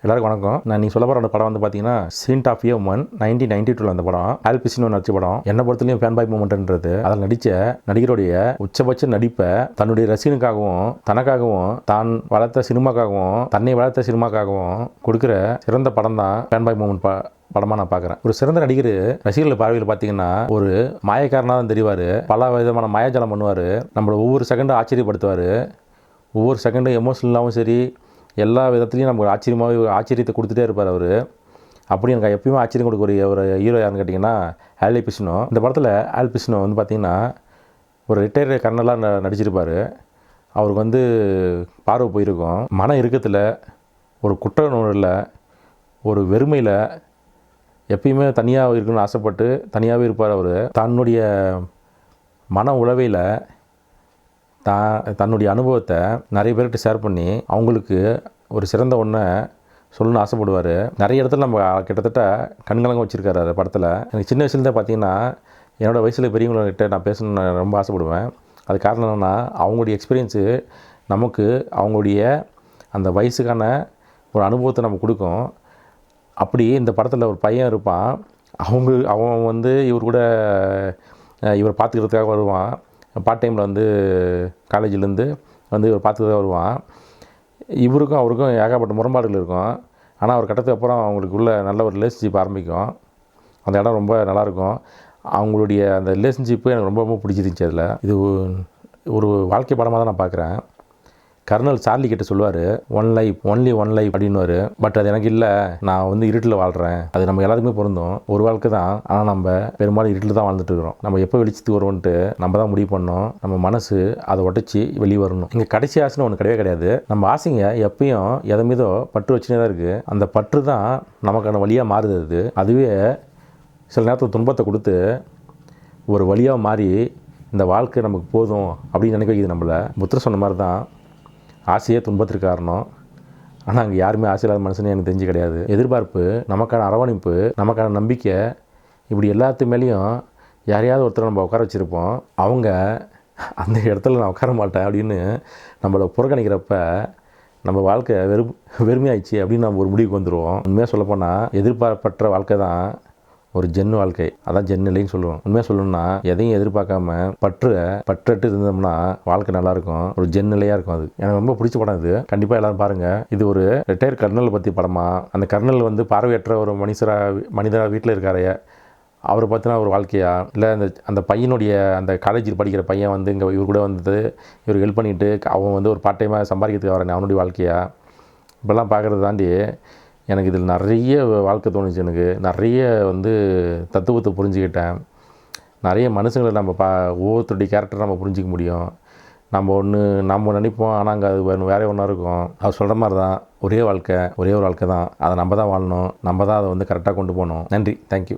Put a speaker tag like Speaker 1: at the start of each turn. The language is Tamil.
Speaker 1: எல்லாருக்கும் வணக்கம். நான் நீ சொல்ல போகிற படம் வந்து பார்த்தீங்கன்னா சீன்ட் ஆஃப் ஏ உமன் 1992 அந்த படம். ஆல் பிசினோ நடிச்ச படம். என்ன பொறுத்தலையும் ஃபேன் பாய் மூமெண்ட்ன்றது அதில் நடித்த நடிகருடைய உச்சபட்ச நடிப்பை தன்னுடைய ரசிகனுக்காகவும் தனக்காகவும் தான் வளர்த்த சினிமாக்காகவும் தன்னை வளர்த்த சினிமாக்காகவும் கொடுக்குற சிறந்த படம் தான் ஃபேன் பாய் மூமெண்ட் படமாக நான் பார்க்குறேன். ஒரு சிறந்த நடிகர் ரசிகர்கள் பார்வையில் பார்த்தீங்கன்னா ஒரு மாயக்காரனாக தான் தெரிவார். பல விதமான மாயாஜாலம் பண்ணுவார். நம்மளை ஒவ்வொரு செகண்டும் ஆச்சரியப்படுத்துவார். ஒவ்வொரு செகண்டும் எமோஷனலாகவும் சரி எல்லா விதத்துலையும் நமக்கு ஆச்சரியத்தை கொடுத்துட்டே இருப்பார் அவர். அப்படி எனக்கு எப்பயுமே ஆச்சரியம் கொடுக்குற ஒரு ஹீரோ யாருன்னு கேட்டிங்கன்னா ஆல் பிசினோ. இந்த படத்தில் ஆல் பிசினோ வந்து பார்த்திங்கன்னா ஒரு ரிட்டையர்டு கர்னலாக நடிச்சிருப்பார். அவருக்கு வந்து பார்வை போயிருக்கும். மன இறுக்கத்தில், ஒரு குற்ற உணர்வில், ஒரு வெறுமையில் எப்பயுமே தனியாக இருக்கணும்னு ஆசைப்பட்டு தனியாகவே இருப்பார் அவர். தன்னுடைய மன உளவையில் தன்னுடைய அனுபவத்தை நிறைய பேர்கிட்ட ஷேர் பண்ணி அவங்களுக்கு ஒரு சிறந்த ஒன்றை சொல்லணும்னு ஆசைப்படுவார். நிறைய இடத்துல நம்ம கிட்டத்தட்ட கண்கலங்க வச்சுருக்காரு அந்த படத்தில். எனக்கு சின்ன வயசுலேருந்தே பார்த்திங்கன்னா என்னோடய வயசில் பெரியவங்கள்கிட்ட நான் பேசணுன்னு ரொம்ப ஆசைப்படுவேன். அது காரணம் என்னென்னா அவங்களுடைய எக்ஸ்பீரியன்ஸு நமக்கு அவங்களுடைய அந்த வயசுக்கான ஒரு அனுபவத்தை நம்ம கொடுக்கும். அப்படி இந்த படத்தில் ஒரு பையன் இருப்பான். அவன் வந்து இவர் கூட இவர் பார்த்துக்கிறதுக்காக வருவான். பார்ட் டைமில் வந்து காலேஜிலேருந்து வந்து இவர் பார்த்துக்கிறதுக்காக வருவான். இவருக்கும் அவருக்கும் ஏகப்பட்ட முரண்பாடுகள் இருக்கும். ஆனால் ஒரு கட்டத்துக்கு அப்புறம் அவங்களுக்குள்ள நல்ல ஒரு ரிலேஷன்ஷிப் ஆரம்பிக்கும். அந்த இடம் ரொம்ப நல்லாயிருக்கும். அவங்களுடைய அந்த ரிலேஷன்ஷிப்பு எனக்கு ரொம்ப ரொம்ப பிடிச்சிருந்துச்சி. அதில் இது ஒரு வாழ்க்கை படமாக தான் நான் பார்க்குறேன். கர்னல் சார்லி கிட்ட சொல்லுவார், one life, only one life அப்படின்னுவார். பட் அது எனக்கு இல்லை, நான் வந்து இருட்டில் வாழ்கிறேன். அது நம்ம எல்லாருக்குமே பொருந்தும். ஒரு வாழ்க்கை தான், ஆனால் நம்ம பெரும்பாலும் இருட்டில் தான் வாழ்ந்துட்டு இருக்கிறோம். நம்ம எப்போ வெளிச்சத்துக்கு வருவோன்ட்டு நம்ம தான் முடிவு பண்ணோம். நம்ம மனசு அதை உடச்சி வெளியே வரணும். இங்கே கடைசி ஆசைன்னு ஒன்று கிடையவே கிடையாது. நம்ம ஆசைங்க எப்பயும் எதை மீதோ பற்று வச்சுனே தான் இருக்குது. அந்த பற்று தான் நமக்கான வழியாக மாறுது. அதுவே சில நேரத்தில் துன்பத்தை கொடுத்து ஒரு வழியாக மாறி இந்த வாழ்க்கை நமக்கு போதும் அப்படின்னு நினைக்க வைக்கிது நம்மளை. புத்தர் சொன்ன மாதிரி தான் ஆசையே துன்பத்திற்கு காரணம். ஆனால் அங்கே யாருமே ஆசை இல்லாத மனுஷனே எனக்கு தெரிஞ்சு கிடையாது. எதிர்பார்ப்பு, நமக்கான அரவணைப்பு, நமக்கான நம்பிக்கை, இப்படி எல்லாத்து மேலேயும் யாரையாவது ஒருத்தர் நம்ம உட்கார வச்சுருப்போம். அவங்க அந்த இடத்துல நான் உட்கார மாட்டேன் அப்படின்னு நம்மளை புறக்கணிக்கிறப்ப நம்ம வாழ்க்கை வெறுமையாயிடுச்சு அப்படின்னு நம்ம ஒரு முடிவுக்கு வந்துடுவோம். உண்மையாக சொல்லப்போனால் எதிர்பார்ப்பற்ற வாழ்க்கை தான் ஒரு ஜென் வாழ்க்கை. அதான் ஜென் நிலைன்னு சொல்லுவோம். உண்மையாக சொல்லணும்னா எதையும் எதிர்பார்க்காம பற்றட்டு இருந்தோம்னா வாழ்க்கை நல்லாயிருக்கும். ஒரு ஜென் நிலையாக இருக்கும். அது எனக்கு ரொம்ப பிடிச்ச படம். இது கண்டிப்பாக எல்லாரும் பாருங்கள். இது ஒரு ரிட்டையர் கர்னல் பற்றி படமா. அந்த கர்னல் வந்து பார்வையற்ற ஒரு மனிதராக வீட்டில் இருக்காரு. அவரை பார்த்தினா ஒரு வாழ்க்கையா, இல்லை அந்த பையனுடைய அந்த காலேஜில் படிக்கிற பையன் வந்து இங்கே இவர் கூட வந்து இவர் ஹெல்ப் பண்ணிவிட்டு அவன் வந்து ஒரு பார்ட் டைமாக சம்பாதிக்கிறதுக்கு வரேன் அவனுடைய வாழ்க்கையா. இப்போல்லாம் பார்க்குறது தாண்டி எனக்கு இதில் நிறைய வாழ்க்கை தோணுச்சு. எனக்கு நிறைய வந்து தத்துவத்தை புரிஞ்சுக்கிட்டேன். நிறைய மனுஷங்களை நம்ம ஒவ்வொருத்தருடைய கேரக்டரை நம்ம புரிஞ்சிக்க முடியும். நம்ம நினைப்போம், ஆனால் அங்கே அது வேறு ஒன்றா இருக்கும். அவர் சொல்கிற மாதிரி தான் ஒரே ஒரு வாழ்க்கை தான். அதை நம்ம தான் வாழணும். நம்ம தான் அதை வந்து கரெக்டாக கொண்டு போகணும். நன்றி, தேங்க்யூ.